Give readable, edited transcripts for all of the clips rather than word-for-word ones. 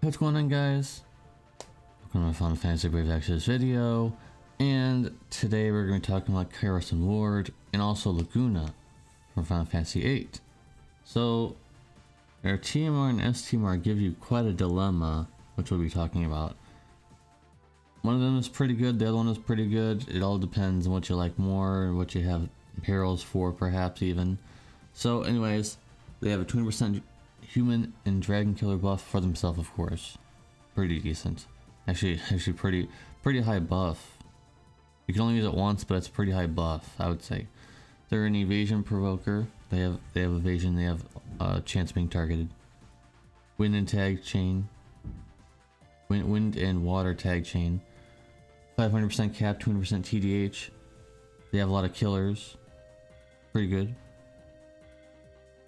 What's going on, guys? Welcome to my Final Fantasy Brave Exodus video, and today we're going to be talking about Kyros Ward and also Laguna from Final Fantasy VIII. So, their TMR and STMR give you quite a dilemma, which we'll be talking about. One of them is pretty good, the other one is pretty good. It all depends on what you like more and what you have perils for, perhaps even. So anyways, they have a 20% human and dragon killer buff for themselves, of course. Pretty decent. Actually pretty high buff. You can only use it once, but it's pretty high buff, I would say. They're an evasion provoker. They have evasion, they have chance being targeted. Wind and tag chain. Wind and water tag chain. 500% cap, 200% TDH. They have a lot of killers. Pretty good.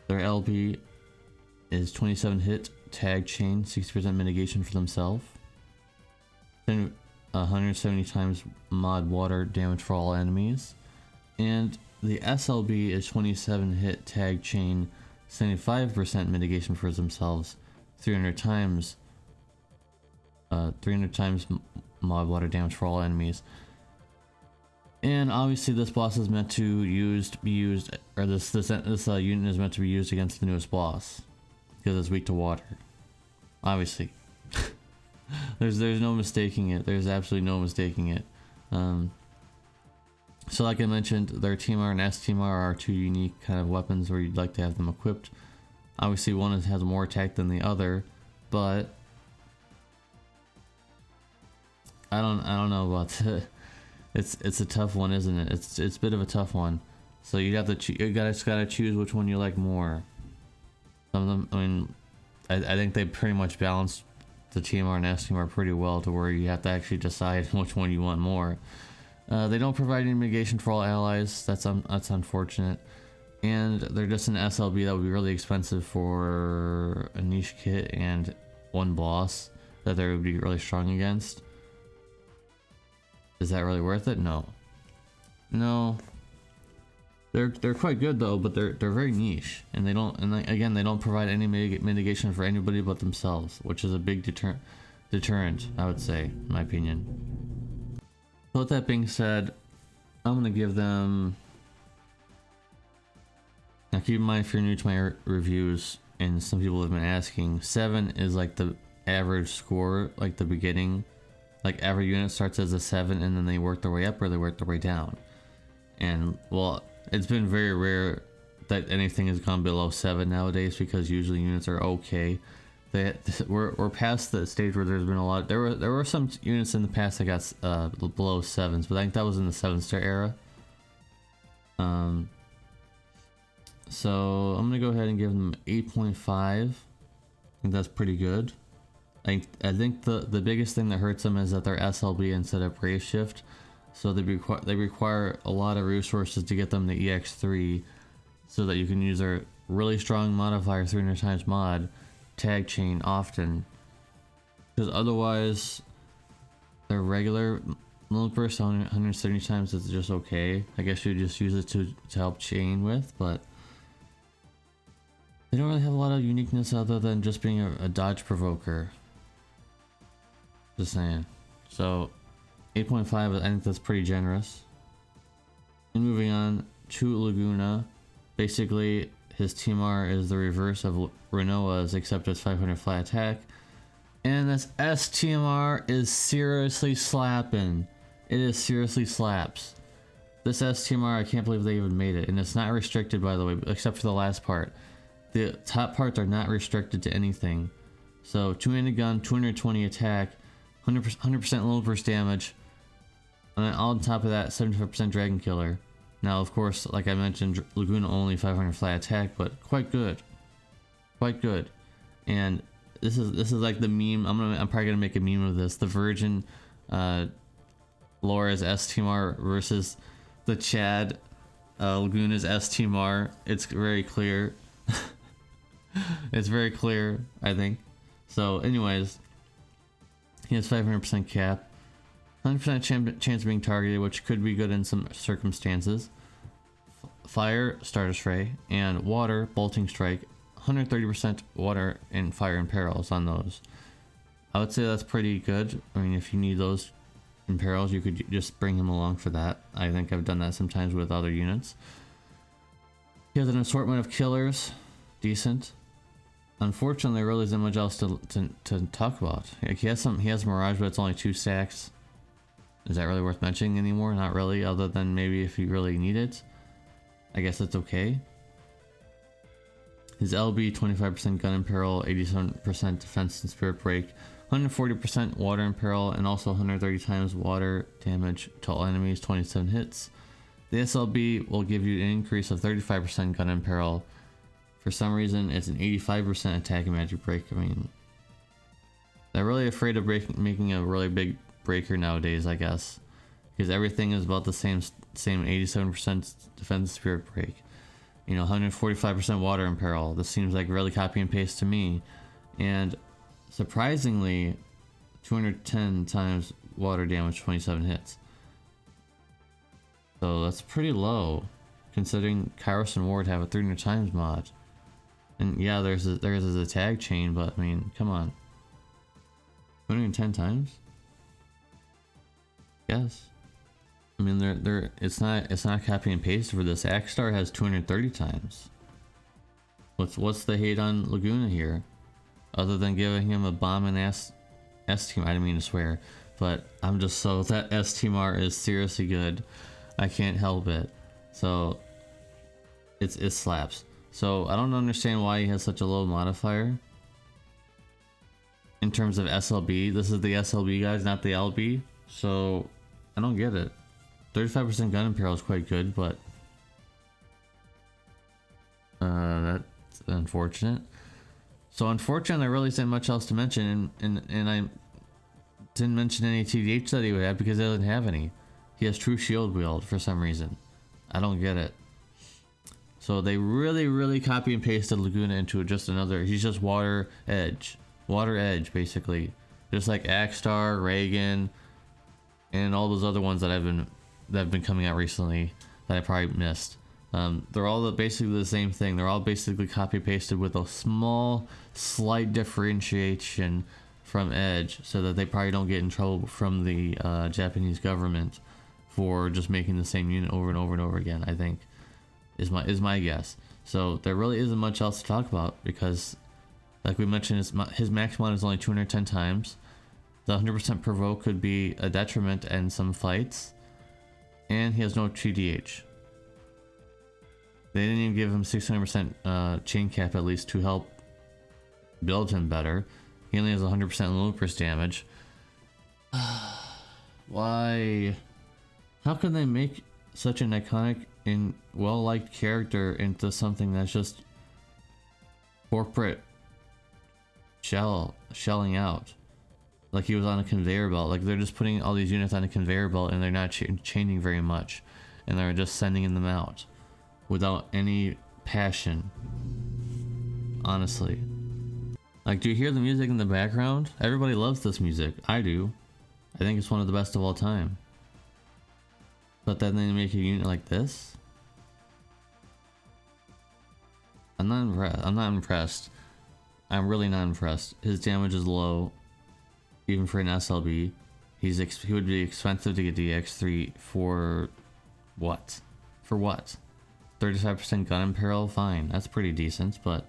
Their LP is 27 hit, tag chain, 60% mitigation for themselves. Then 170 times mod water damage for all enemies. And the SLB is 27 hit, tag chain, 75% mitigation for themselves, 300 times mod water damage for all enemies. And obviously this boss is meant to be used, or this unit is meant to be used against the newest boss, because it's weak to water. Obviously. there's no mistaking it. There's absolutely no mistaking it. So like I mentioned, their TMR and STMR are two unique kind of weapons where you'd like to have them equipped. Obviously one has more attack than the other, but I don't know about that. It's a tough one, isn't it? It's a bit of a tough one. So you have to you gotta choose which one you like more. Some of them, I mean, I think they pretty much balance the TMR and STMR pretty well to where you have to actually decide which one you want more. They don't provide any mitigation for all allies. That's unfortunate. And they're just an SLB that would be really expensive for a niche kit and one boss that they would be really strong against. Is that really worth it? No. They're quite good though, but they're very niche, and they don't provide any mitigation for anybody but themselves, which is a big deterrent, I would say, in my opinion. So with that being said, I'm gonna give them. Now keep in mind, if you're new to my reviews, and some people have been asking, 7 is like the average score, like the beginning. Like every unit starts as a 7 and then they work their way up or they work their way down. And well, it's been very rare that anything has gone below 7 nowadays, because usually units are okay. We're past the stage where there's been a lot. There were some units in the past that got below 7s, but I think that was in the 7-star era. So I'm gonna go ahead and give them 8.5. I think that's pretty good. I think the biggest thing that hurts them is that they're SLB instead of Brave Shift, so they require a lot of resources to get them to EX3, so that you can use their really strong modifier 300 times mod tag chain often, because otherwise their regular little burst 170 times is just okay. I guess you just use it to help chain with, but they don't really have a lot of uniqueness other than just being a dodge provoker. Just saying. So 8.5, I think that's pretty generous. And moving on to Laguna, basically his TMR is the reverse of Renoa's, except it's 500 flat attack, and this STMR is seriously slapping. It is seriously slaps. This STMR, I can't believe they even made it, and it's not restricted, by the way, except for the last part. The top parts are not restricted to anything. So 2-handed gun, 220 attack, 100% low burst damage, and then on top of that 75% dragon killer. Now of course, like I mentioned, Laguna only 500 flat attack, but quite good, and this is like the meme. I'm probably gonna make a meme of this, the Virgin Laura's STMR versus the Chad Laguna's STMR. It's very clear. It's very clear, I think. So anyways, he has 500% cap, 100% chance of being targeted, which could be good in some circumstances. Fire, Stardust Ray, and water, Bolting Strike, 130% water and fire and perils on those. I would say that's pretty good. I mean, if you need those imperils, you could just bring him along for that. I think I've done that sometimes with other units. He has an assortment of killers, decent. Unfortunately, there really isn't much else to talk about. Like he has Mirage, but it's only 2 stacks. Is that really worth mentioning anymore? Not really, other than maybe if you really need it. I guess it's okay. His LB, 25% gun imperil, 87% defense and spirit break, 140% water imperil, and also 130 times water damage to all enemies, 27 hits. The SLB will give you an increase of 35% gun imperil. For some reason, it's an 85% attack and magic break. I mean, they're really afraid of making a really big breaker nowadays, I guess, because everything is about the same 87% defense spirit break. You know, 145% water imperil. This seems like really copy and paste to me, and surprisingly, 210 times water damage, 27 hits. So that's pretty low, considering Kyros and Ward have a 300 times mod. And yeah, there's a tag chain, but I mean, come on. 210 times? Yes. I mean, it's not copy and paste for this. Axstar has 230 times. What's the hate on Laguna here? Other than giving him a bomb and S-team, I didn't mean to swear, but I'm just so that S-team-R is seriously good. I can't help it. So it slaps. So I don't understand why he has such a low modifier. In terms of SLB, this is the SLB guys, not the LB. So I don't get it. 35% gun imperil is quite good, but that's unfortunate. So unfortunately, there really isn't much else to mention, and I didn't mention any TDH that he would have because he doesn't have any. He has true shield wield for some reason. I don't get it. So they really copy and pasted Laguna into just another. He's just water edge basically, just like Axstar, Reagan, and all those other ones that have been coming out recently that I probably missed. They're all basically the same thing. They're all basically copy pasted with a slight differentiation from Edge, so that they probably don't get in trouble from the Japanese government for just making the same unit over and over and over again. I think is my guess. So there really isn't much else to talk about because, like we mentioned, his max mod is only 210 times. The 100% provoke could be a detriment in some fights, and he has no TDH. They didn't even give him 600% chain cap at least to help build him better. He only has 100% ludicrous damage. Why? How can they make such an iconic and well-liked character into something that's just corporate shelling out? Like he was on a conveyor belt. Like they're just putting all these units on a conveyor belt and they're not chaining very much, and they're just sending them out without any passion. Honestly, like, do you hear the music in the background? Everybody loves this music. I do. I think it's one of the best of all time. But then they make a unit like this? I'm not impressed. I'm really not impressed. His damage is low, even for an SLB. He would be expensive to get DX3 for what? For what? 35% gun imperil? Fine, that's pretty decent, but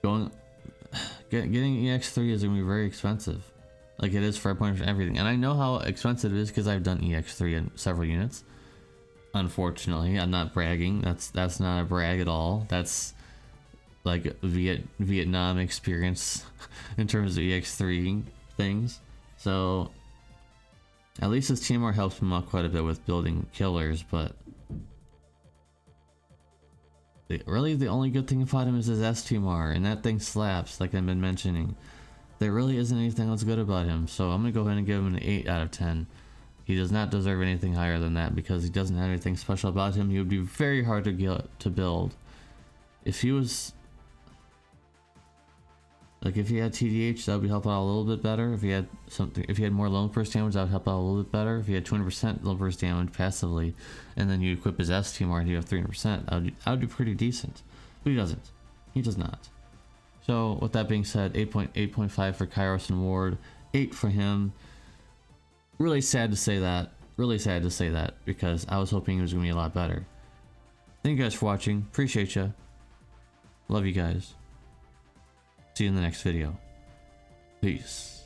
getting EX3 is gonna be very expensive. Like it is for pretty much everything. And I know how expensive it is because I've done EX3 in several units. Unfortunately, I'm not bragging. That's not a brag at all. That's like Vietnam experience in terms of EX3 things. So at least his TMR helps him out quite a bit with building killers, but really the only good thing about him is his STMR, and that thing slaps, like I've been mentioning. There really isn't anything else good about him, so I'm gonna go ahead and give him an 8 out of 10. He does not deserve anything higher than that because he doesn't have anything special about him. He would be very hard to build. If he was like, if he had TDH, that would help out a little bit better. If he had more lone burst damage, that would help out a little bit better. If he had 200% lone burst damage passively, and then you equip his STMR and you have 300%, that would be pretty decent. But he doesn't. He does not. So with that being said, 8.5 for Kyros and Ward, 8 for him. Really sad to say that. Really sad to say that because I was hoping it was going to be a lot better. Thank you guys for watching. Appreciate you. Love you guys. See you in the next video. Peace.